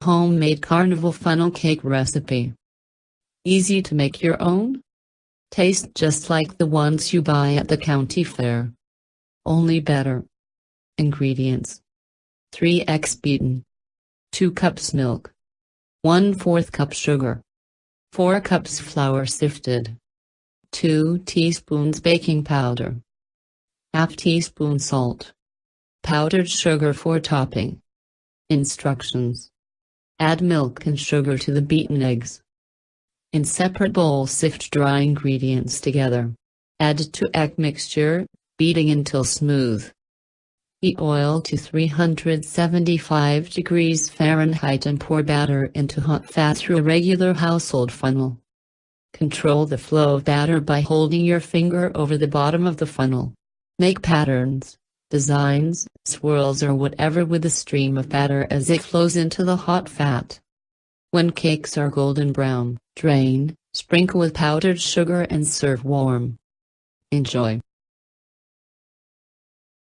homemade Carnival funnel cake recipe. Easy to make your own? Taste just like the ones you buy at the county fair. Only better. Ingredients: 3 eggs beaten, 2 cups milk, 1/4 cup sugar, 4 cups flour sifted, 2 teaspoons baking powder, ½ teaspoon salt, powdered sugar for topping. Instructions: add milk and sugar to the beaten eggs. In separate bowls, sift dry ingredients together. Add to egg mixture, beating until smooth. Heat oil to 375 degrees Fahrenheit and pour batter into hot fat through a regular household funnel. Control the flow of batter by holding your finger over the bottom of the funnel. Make patterns, designs, swirls or whatever with the stream of batter as it flows into the hot fat. When cakes are golden brown, drain, sprinkle with powdered sugar and serve warm. Enjoy.